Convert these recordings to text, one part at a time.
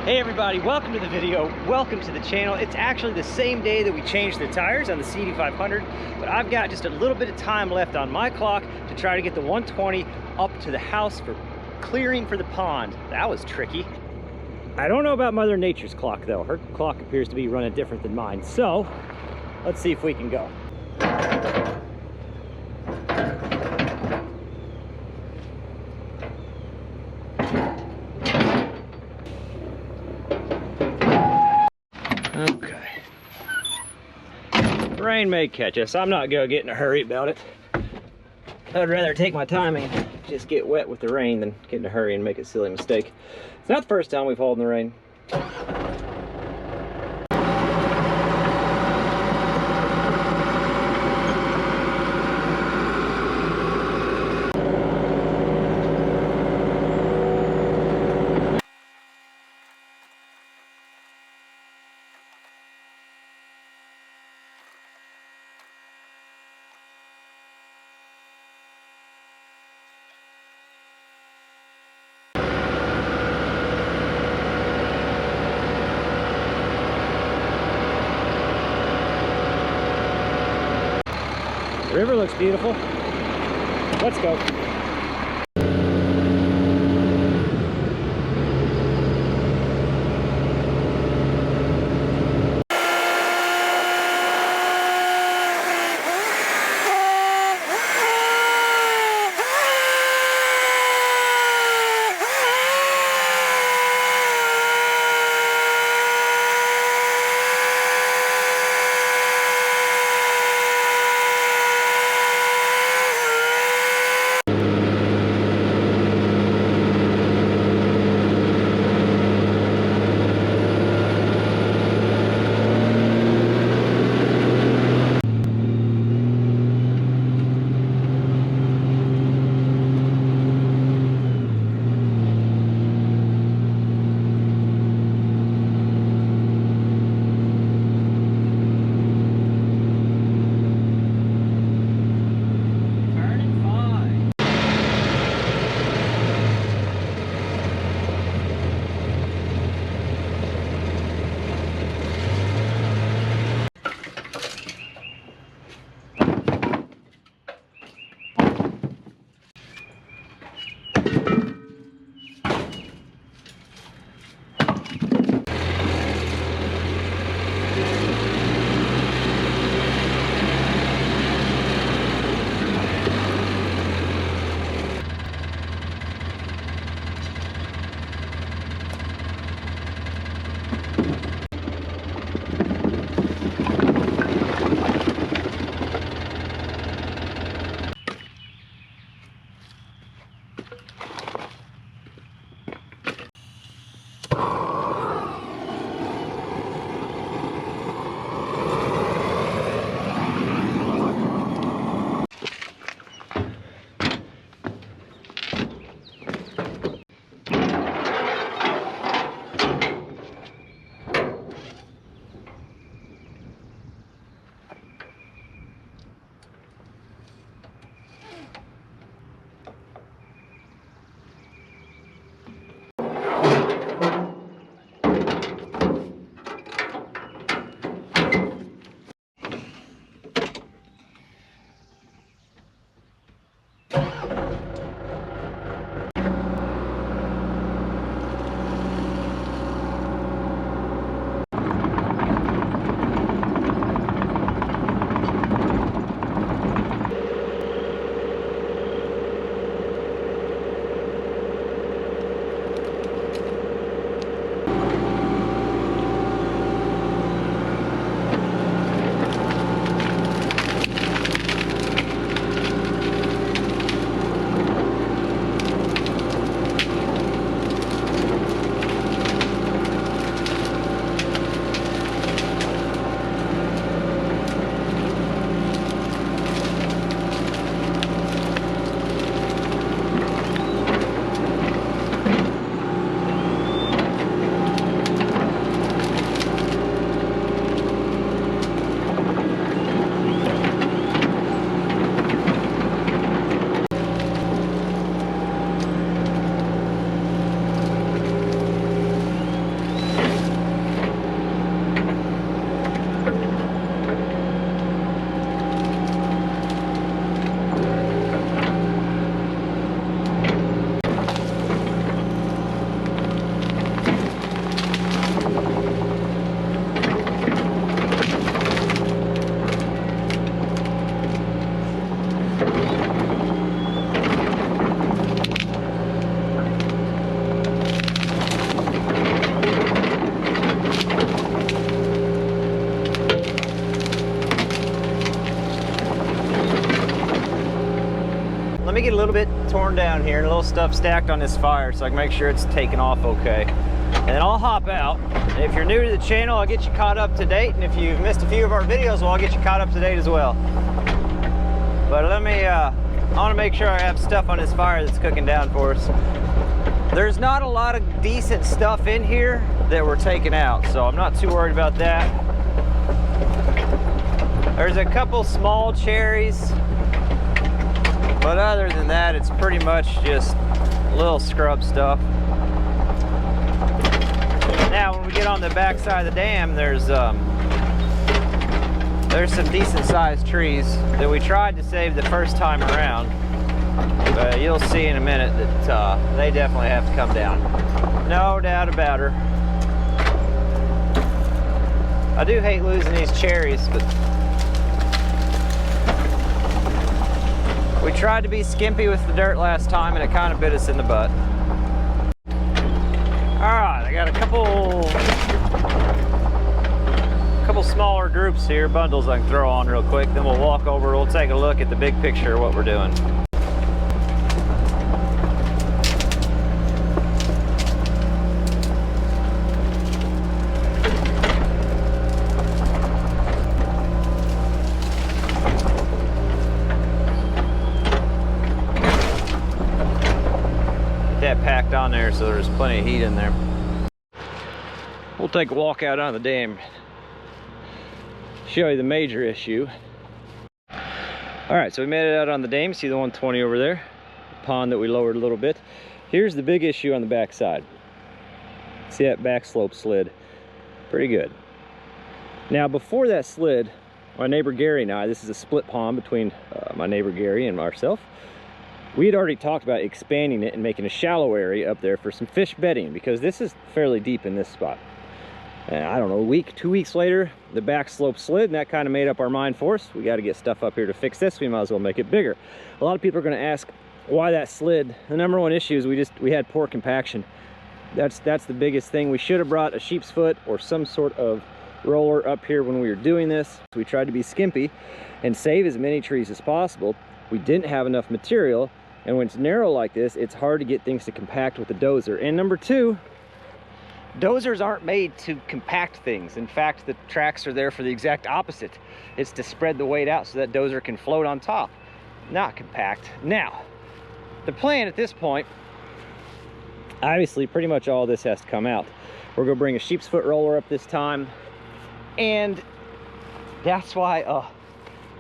Hey everybody, welcome to the video, welcome to the channel. It's actually the same day that we changed the tires on the CD500, but I've got just a little bit of time left on my clock to try to get the 120 up to the house for clearing for the pond. That was tricky. I don't know about Mother Nature's clock though. Her clock appears to be running different than mine. So, let's see if we can go. Okay. Rain may catch us. I'm not gonna get in a hurry about it. I'd rather take my time and just get wet with the rain than get in a hurry and make a silly mistake. It's not the first time we've hauled in the rain. The river looks beautiful. Let's go. little bit torn down here and a little stuff stacked on this fire, so I can make sure it's taken off okay. And then I'll hop out. And if you're new to the channel, I'll get you caught up to date. And if you've missed a few of our videos, well, I'll get you caught up to date as well. But let me, I want to make sure I have stuff on this fire that's cooking down for us. There's not a lot of decent stuff in here that we're taking out, so I'm not too worried about that. There's a couple small cherries, but other than that, it's pretty much just little scrub stuff. Now, when we get on the back side of the dam, there's some decent sized trees that we tried to save the first time around. But you'll see in a minute that they definitely have to come down. No doubt about her. I do hate losing these cherries, but we tried to be skimpy with the dirt last time and it kind of bit us in the butt. Alright, I got a couple smaller groups here, bundles I can throw on real quick, then we'll walk over, we'll take a look at the big picture of what we're doing. That packed on there so there's plenty of heat in there. We'll take a walk out on the dam, show you the major issue. All right, so we made it out on the dam. See the 120 over there, the pond that we lowered a little bit. Here's the big issue on the back side. See that back slope slid? Pretty good. Now before that slid, my neighbor Gary and I, this is a split pond between my neighbor Gary and myself. We had already talked about expanding it and making a shallow area up there for some fish bedding, because this is fairly deep in this spot. And I don't know, a week, 2 weeks later, the back slope slid, and that kind of made up our mind for us. We got to get stuff up here to fix this. We might as well make it bigger. A lot of people are going to ask why that slid. The number one issue is we had poor compaction. That's the biggest thing. We should have brought a sheep's foot or some sort of roller up here when we were doing this. We tried to be skimpy and save as many trees as possible. We didn't have enough material. And when it's narrow like this, it's hard to get things to compact with the dozer. And number two, dozers aren't made to compact things. In fact, the tracks are there for the exact opposite. It's to spread the weight out so that dozer can float on top, not compact. Now, the plan at this point, obviously pretty much all this has to come out. We're gonna bring a sheep's foot roller up this time. And that's why,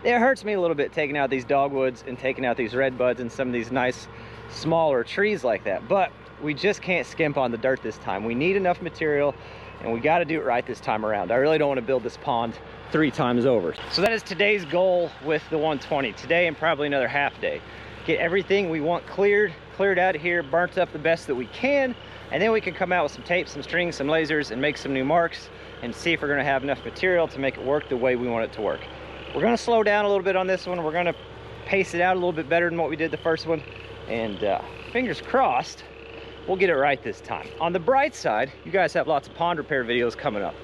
it hurts me a little bit taking out these dogwoods and taking out these red buds and some of these nice smaller trees like that, but we just can't skimp on the dirt this time. We need enough material and we got to do it right this time around. I really don't want to build this pond 3 times over. So that is today's goal with the 120. Today and probably another half day. Get everything we want cleared out of here, burnt up the best that we can, and then we can come out with some tape, some strings, some lasers, and make some new marks and see if we're going to have enough material to make it work the way we want it to work. We're going to slow down a little bit on this one. We're going to pace it out a little bit better than what we did the first one. And fingers crossed, we'll get it right this time. On the bright side, you guys have lots of pond repair videos coming up.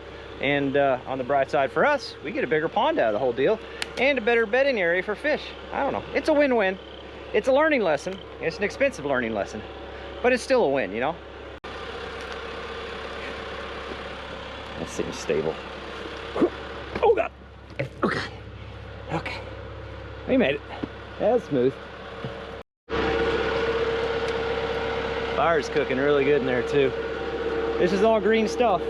And on the bright side for us, we get a bigger pond out of the whole deal and a better bedding area for fish. I don't know. It's a win-win. It's a learning lesson. It's an expensive learning lesson, but it's still a win, you know? That seems stable. Oh, God. Okay. Okay, we made it. That's smooth. Fire's cooking really good in there too. This is all green stuff.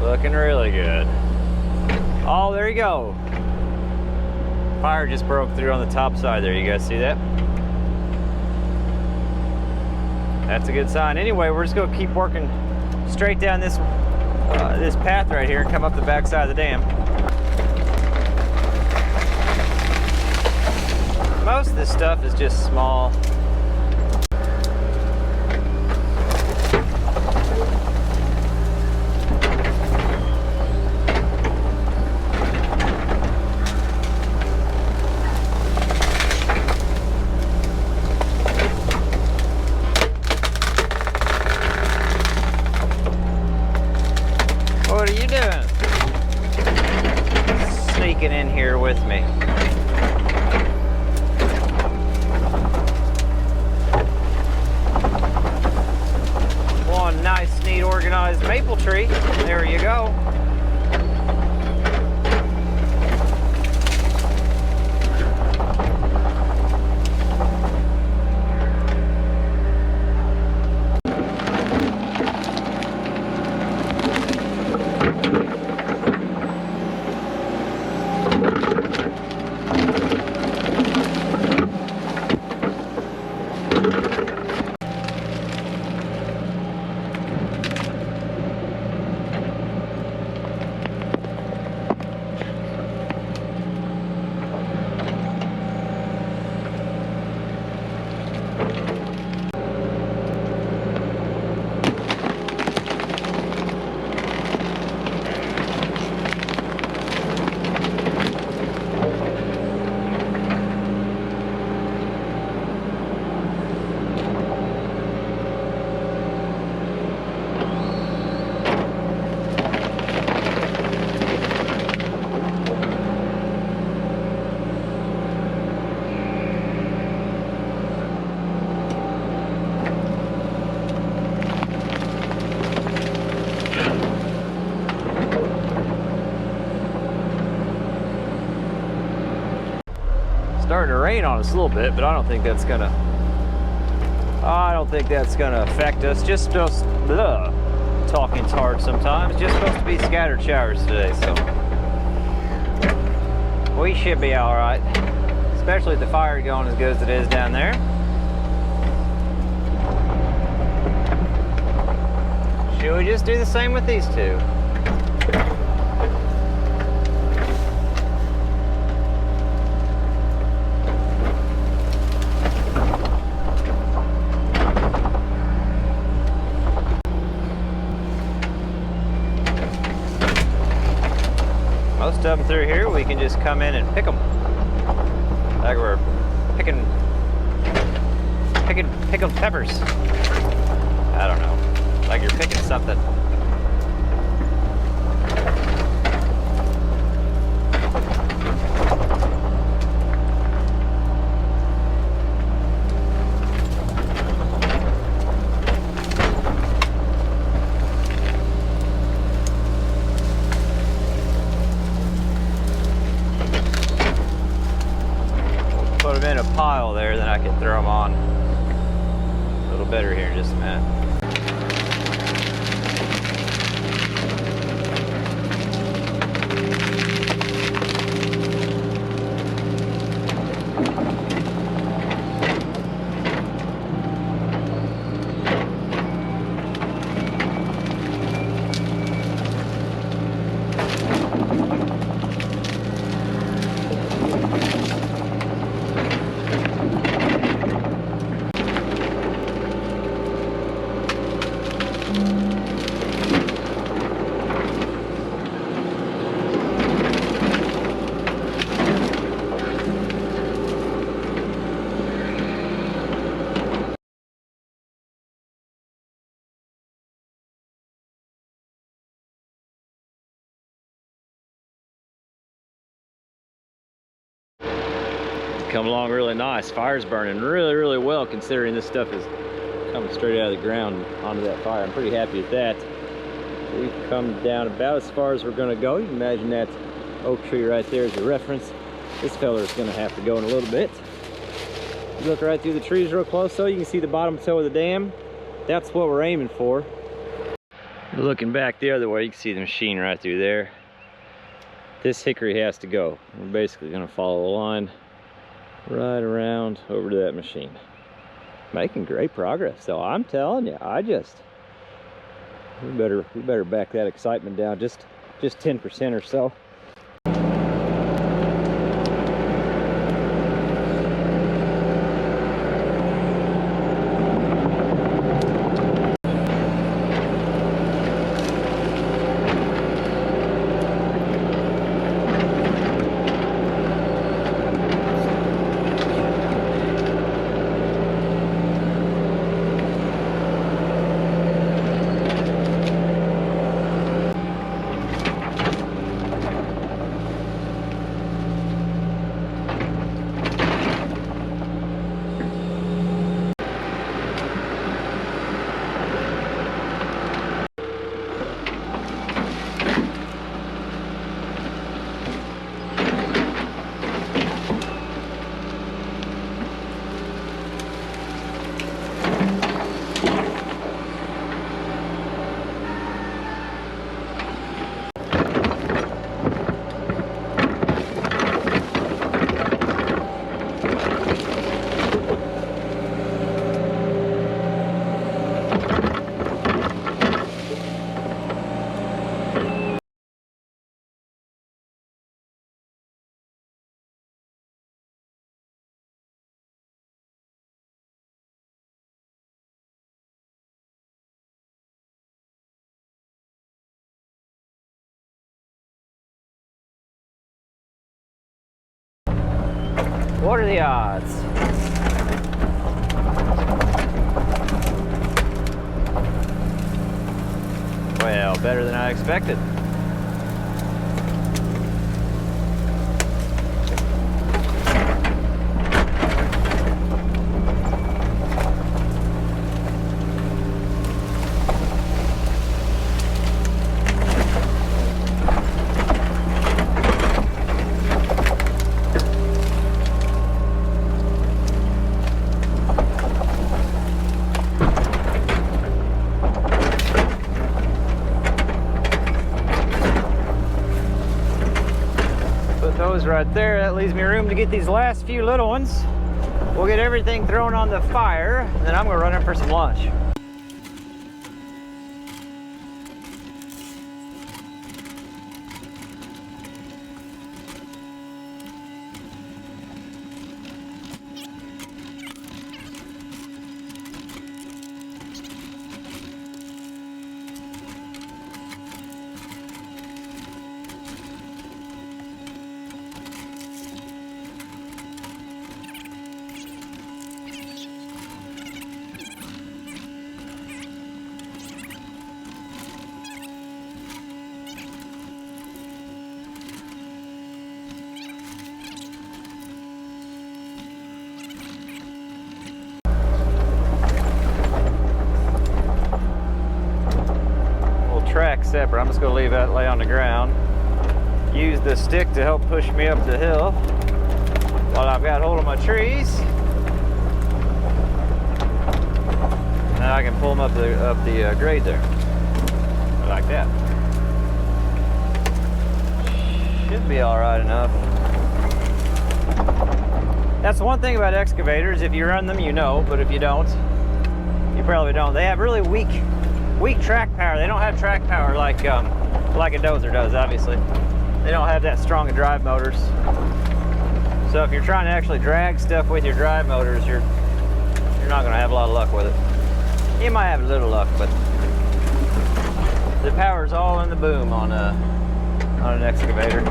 Looking really good. Oh, there you go. Fire just broke through on the top side there. You guys see that? That's a good sign. Anyway, we're just gonna keep working straight down this this path right here and come up the back side of the dam. Most of this stuff is just small. sneaking in here with me. One nice, neat, organized maple tree. There you go. Starting to rain on us a little bit, but I don't think that's gonna affect us. Just talking's hard sometimes. Just supposed to be scattered showers today, so we should be all right. Especially if the fire is going as good as it is down there. Should we just do the same with these two? Most of them through here, we can just come in and pick them. Like we're picking peppers. I don't know. Like you're picking something. Put them in a pile there, then I can throw them on a little better here in just a minute. Come along really nice. Fire's burning really well, considering this stuff is coming straight out of the ground onto that fire. I'm pretty happy with that. So we've come down about as far as we're going to go. You can imagine that oak tree right there as a reference. This fella is going to have to go in a little bit. You look right through the trees real close, so you can see the bottom toe of the dam. That's what we're aiming for. Looking back the other way, you can see the machine right through there. This hickory has to go. We're basically going to follow the line right around over to that machine. Making great progress, so I'm telling you, we better back that excitement down just 10% or so. What are the odds? Well, better than I expected. Those right there, that leaves me room to get these last few little ones. We'll get everything thrown on the fire, and then I'm gonna run in for some lunch. Track separate. I'm just going to leave that lay on the ground. Use the stick to help push me up the hill while I've got hold of my trees. Now I can pull them up the grade there. Like that. Should be all right enough. That's one thing about excavators. If you run them, you know, but if you don't, you probably don't. They have really weak track power. They don't have track power like a dozer does, obviously. They don't have that strong of drive motors. So if you're trying to actually drag stuff with your drive motors, you're not going to have a lot of luck with it. You might have a little luck, but the power's all in the boom on an excavator.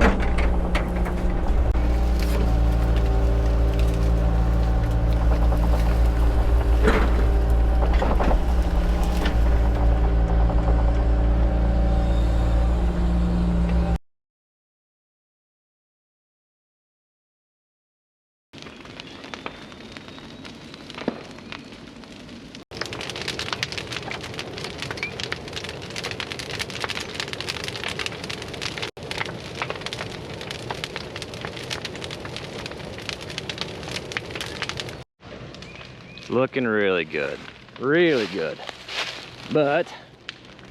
Looking really good, but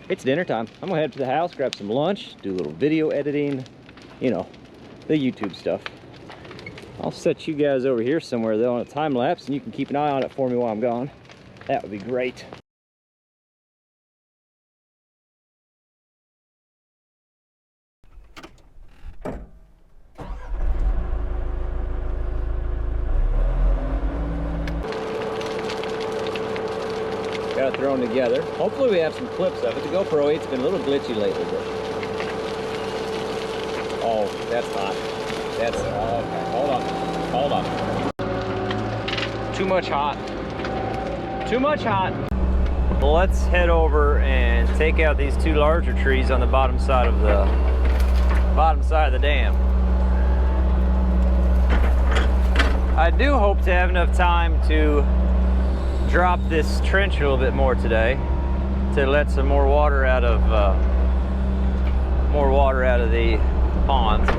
it's dinner time. I'm gonna head to the house, grab some lunch, do a little video editing, you know, the YouTube stuff. I'll set you guys over here somewhere though on a time lapse, and you can keep an eye on it for me while I'm gone. That would be great. Got it thrown together. Hopefully we have some clips of it. The GoPro 8's been a little glitchy lately, but... Oh, that's hot. That's... Oh, okay. Hold on. Too much hot. Too much hot. Well, let's head over and take out these two larger trees on the bottom side of the dam. I do hope to have enough time to drop this trench a little bit more today to let some more water out of the pond.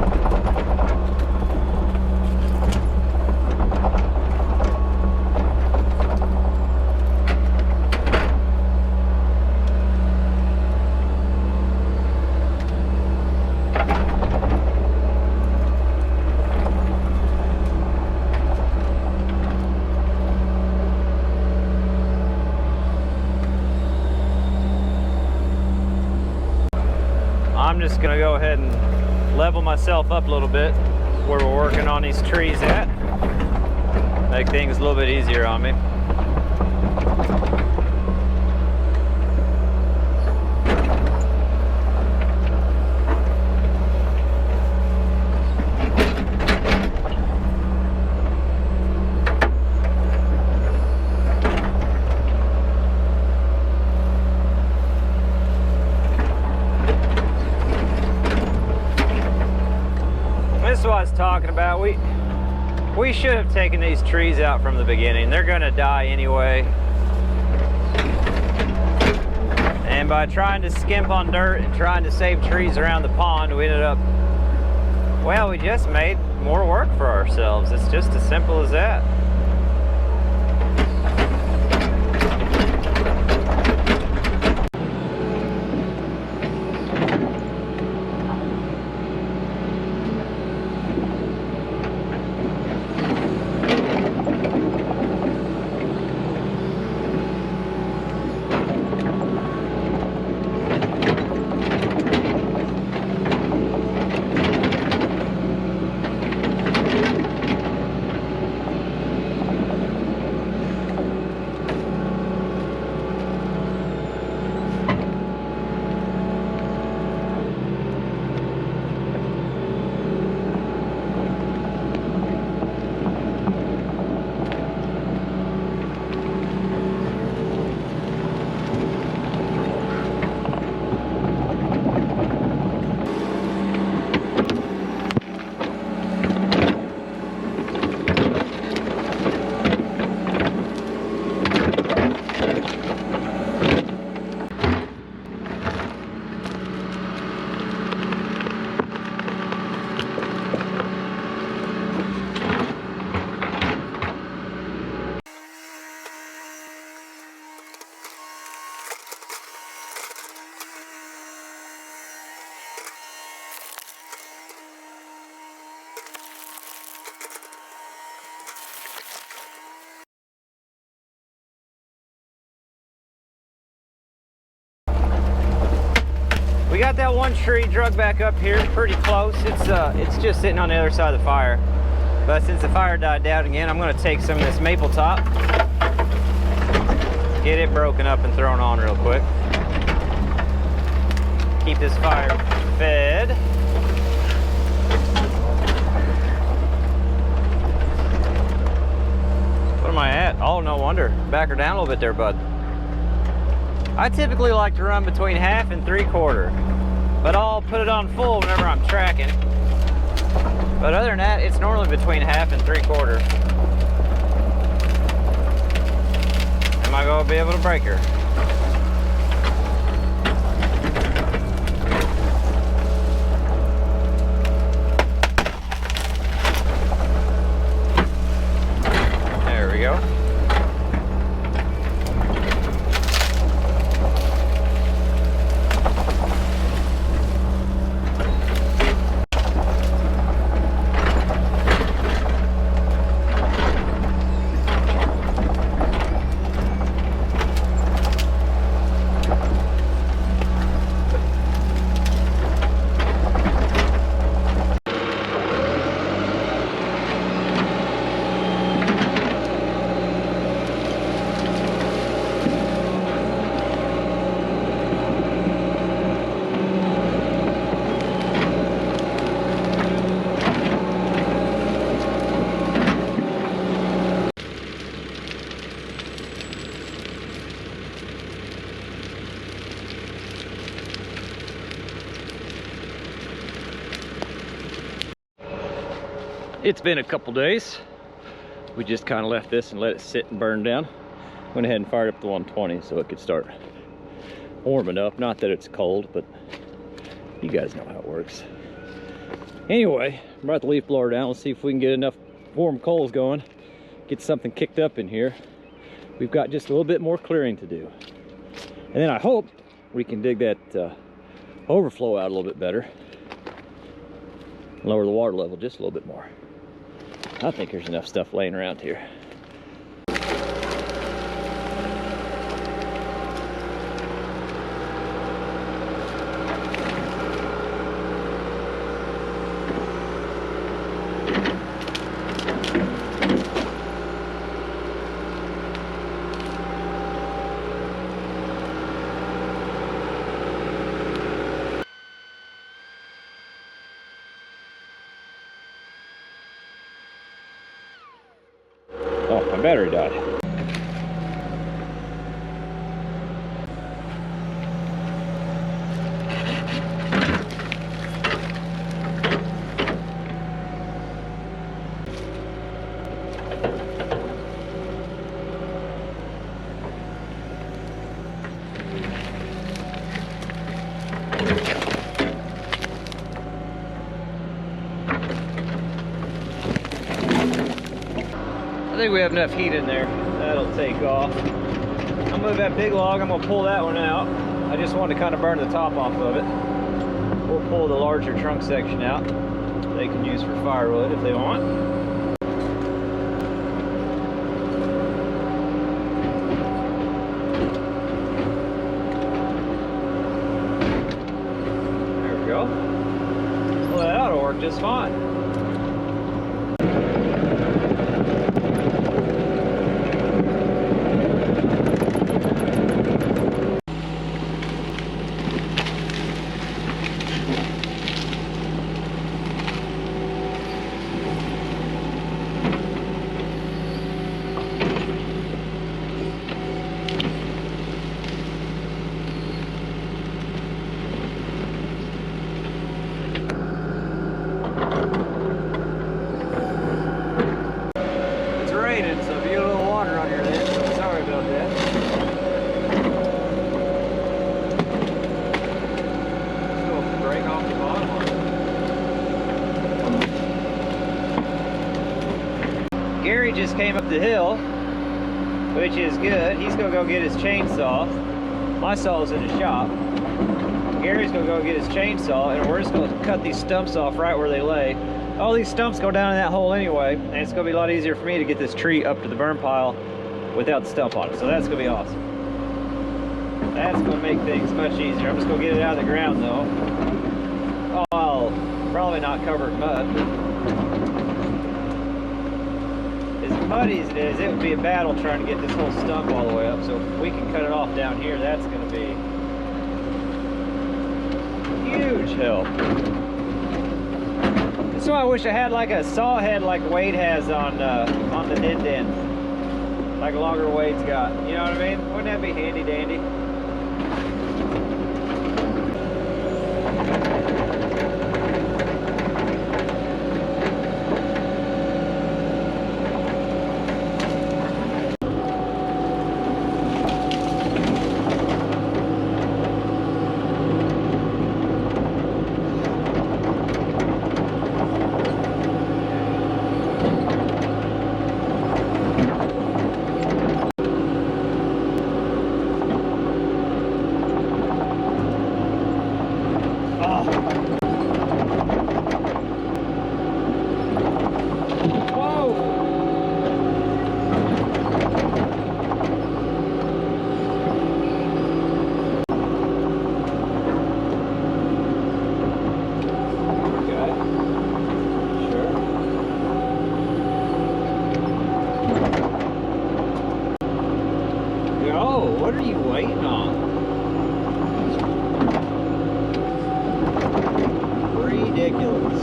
I'm just gonna go ahead and level myself up a little bit where we're working on these trees at. Make things a little bit easier on me. what I was talking about. We should have taken these trees out from the beginning. They're gonna die anyway. And by trying to skimp on dirt and trying to save trees around the pond, we ended up, well, we just made more work for ourselves. It's just as simple as that. We got that one tree drug back up here pretty close. It's just sitting on the other side of the fire. But since the fire died down again, I'm gonna take some of this maple top, get it broken up and thrown on real quick. Keep this fire fed. What am I at? Oh, no wonder. Back her down a little bit there, bud. I typically like to run between 1/2 and 3/4, but I'll put it on full whenever I'm tracking. But other than that, it's normally between 1/2 and 3/4. Am I gonna be able to break her? There we go. It's been a couple days. We just kind of left this and let it sit and burn down. Went ahead and fired up the 120 so it could start warming up. Not that it's cold, but you guys know how it works. Anyway, I'm about to leaf blower down. Let's see if we can get enough warm coals going, get something kicked up in here. We've got just a little bit more clearing to do. And then I hope we can dig that overflow out a little bit better. Lower the water level just a little bit more. I think there's enough stuff laying around here. Oh, my battery died. I think we have enough heat in there. That'll take off. I'll move that big log. I'm gonna pull that one out. I just wanted to kind of burn the top off of it. We'll pull the larger trunk section out. They can use for firewood if they want. There we go. Well, that ought to work just fine. So if you get a little water on your lid, sorry about that. Just go break off the bottom on it. Gary just came up the hill, which is good. He's gonna go get his chainsaw. My saw's in the shop. Gary's gonna go get his chainsaw, and we're just gonna cut these stumps off right where they lay. All these stumps go down in that hole anyway, and it's gonna be a lot easier for me to get this tree up to the burn pile without the stump on it. So that's gonna be awesome. That's gonna make things much easier. I'm just gonna get it out of the ground though. Oh, I'll probably not cover it in mud. As muddy as it is, it would be a battle trying to get this whole stump all the way up. So if we can cut it off down here, that's gonna be huge help. That's why I wish I had like a saw head like Wade has on the Din, like longer Wade's got. You know what I mean? Wouldn't that be handy dandy? What are you waiting on? Ridiculous.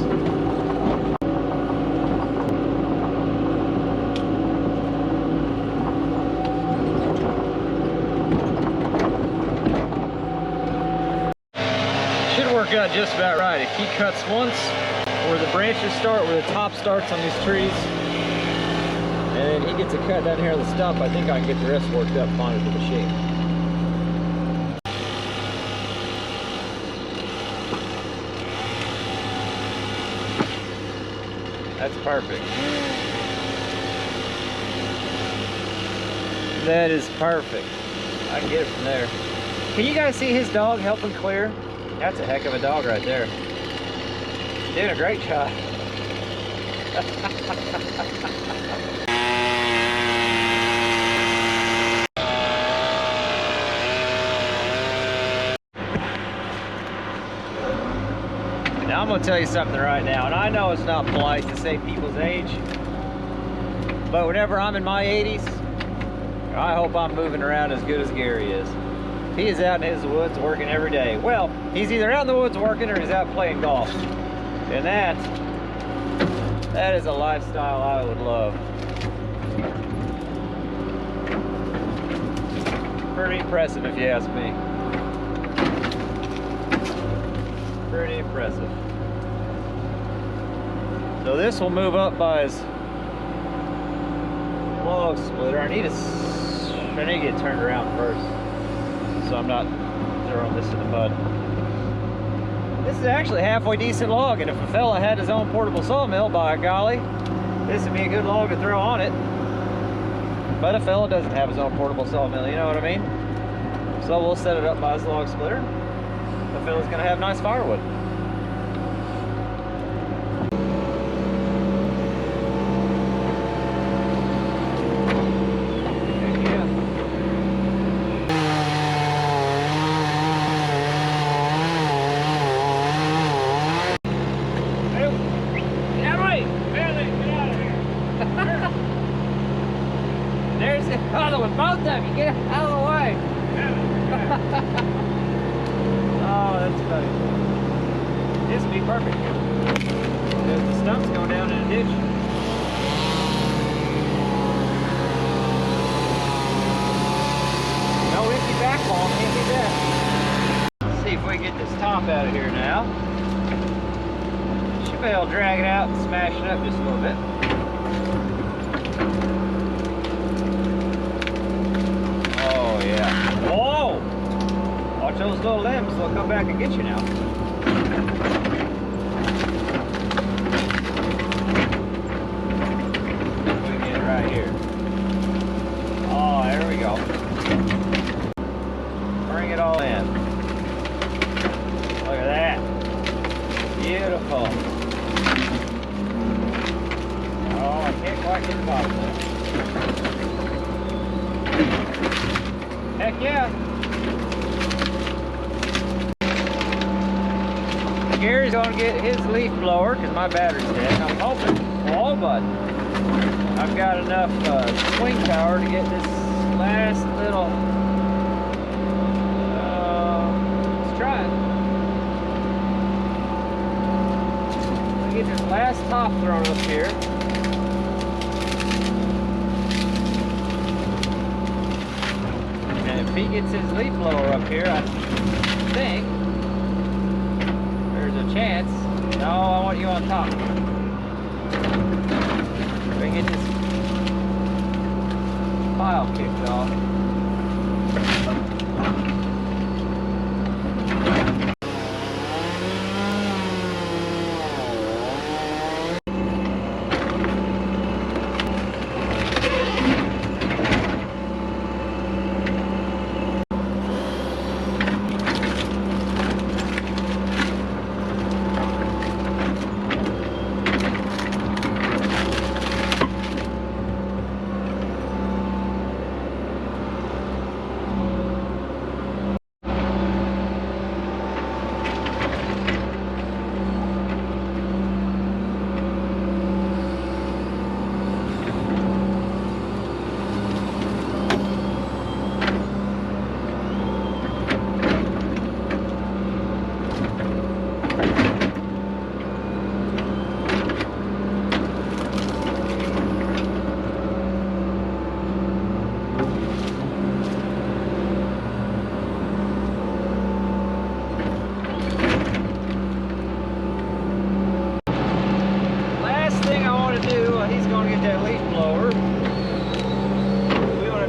Should work out just about right. If he cuts once, where the branches start, where the top starts on these trees, and then he gets a cut down here on the stump, I think I can get the rest worked up fine with the machine. That's perfect. That is perfect. I can get it from there. Can you guys see his dog helping clear? That's a heck of a dog right there. Doing a great job. Now I'm gonna tell you something right now, and I know it's not polite to say people's age, but whenever I'm in my 80s, I hope I'm moving around as good as Gary is. He is out in his woods working every day. Well, he's either out in the woods working or he's out playing golf. And that is a lifestyle I would love. Pretty impressive if you ask me. Pretty impressive. So this will move up by his log splitter. I need to get turned around first, so I'm not throwing this in the mud. This is actually a halfway decent log, and if a fella had his own portable sawmill, by golly, this would be a good log to throw on it. But a fella doesn't have his own portable sawmill, you know what I mean? So we'll set it up by his log splitter. The fella's gonna have nice firewood. There's the other one, both of you, get out of the way. Oh, that's funny. This would be perfect. Because the stumps go down in a ditch. No empty backbone, can't do that. Let's see if we can get this top out of here now. Should be able to drag it out and smash it up just a little bit. Whoa! Watch those little limbs, they'll come back and get you now. We get it right here. Oh, there we go. Bring it all in. Look at that. Beautiful. Oh, I can't quite get the bottom of it. Heck yeah. Gary's gonna get his leaf blower because my battery's dead. I'm hoping, oh bud, I've got enough swing power to get this last little, let's try it. Get this last top thrown up here. If he gets his leaf blower up here, I think there's a chance. No, I want you on top. We can get this pile kicked off.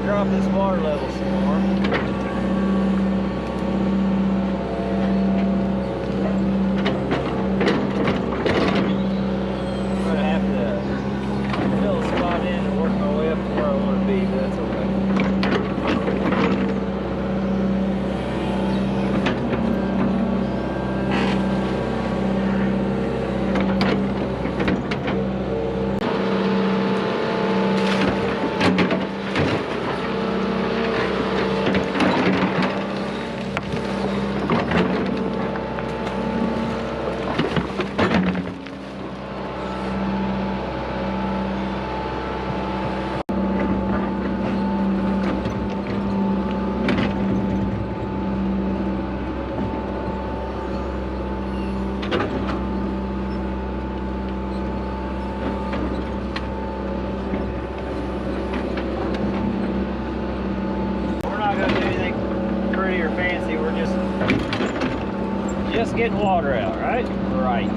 Drop this water level some more. I'm gonna have to fill a spot in and work my way up to where I want to be, but that's okay. Fancy, we're just getting water out, right? Right.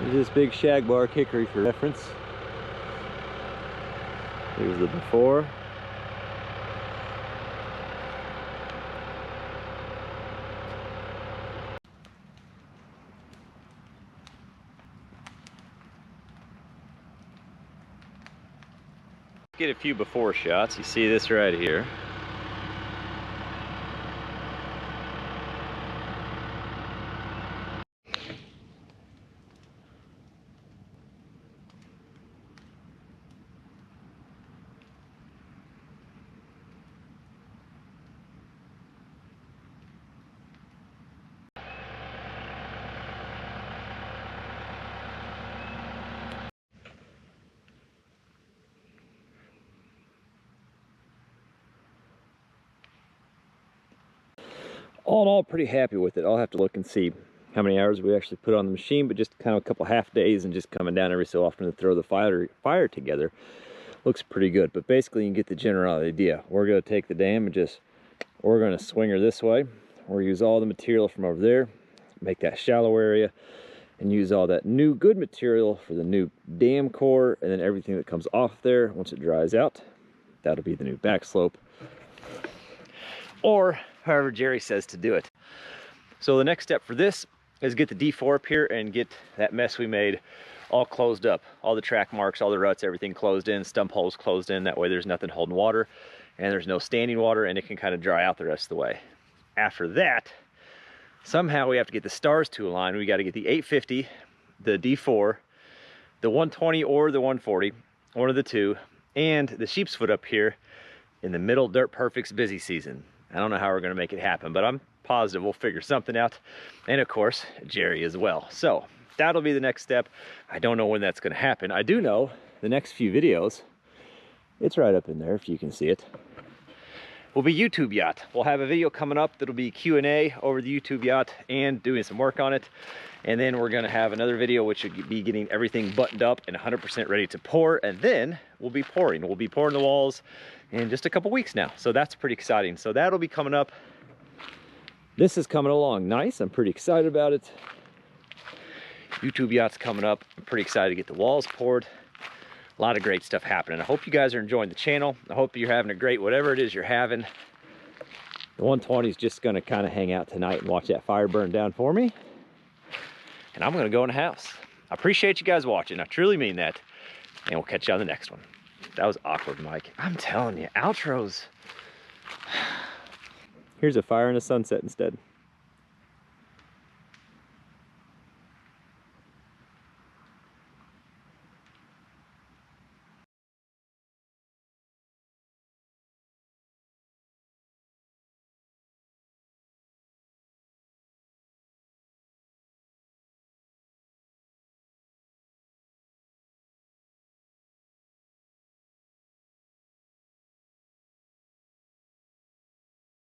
There's this big shagbark hickory for reference. Here's the before. Get a few before shots. You see this right here. All in all, pretty happy with it. I'll have to look and see how many hours we actually put on the machine, but just kind of a couple half days and just coming down every so often to throw the fire together looks pretty good. But basically you can get the general idea. We're going to take the dam and we're going to swing her this way. We'll use all the material from over there, make that shallow area, and use all that new good material for the new dam core, and then everything that comes off there once it dries out, that'll be the new back slope, or however Jerry says to do it. So the next step for this is get the D4 up here and get that mess we made all closed up. All the track marks, all the ruts, everything closed in, stump holes closed in. That way there's nothing holding water and there's no standing water, and it can kind of dry out the rest of the way. After that, somehow we have to get the stars to align. We got to get the 850, the D4, the 120 or the 140, one of the two, and the sheep's foot up here in the middle Dirt Perfect's busy season. I don't know how we're going to make it happen, but I'm positive we'll figure something out. And of course, Jerry as well. So that'll be the next step. I don't know when that's going to happen. I do know the next few videos, it's right up in there if you can see it, will be YouTube yacht. We'll have a video coming up that'll be Q&A over the YouTube yacht and doing some work on it. And then we're gonna have another video which will be getting everything buttoned up and 100% ready to pour. And then we'll be pouring. We'll be pouring the walls in just a couple weeks now. So that's pretty exciting. So that'll be coming up. This is coming along nice. I'm pretty excited about it. YouTube yacht's coming up. I'm pretty excited to get the walls poured. A lot of great stuff happening. I hope you guys are enjoying the channel. I hope you're having a great whatever it is you're having. The 120 is just gonna kind of hang out tonight and watch that fire burn down for me. And I'm gonna go in the house. I appreciate you guys watching. I truly mean that. And we'll catch you on the next one. That was awkward, Mike. I'm telling you, outros. Here's a fire and a sunset instead.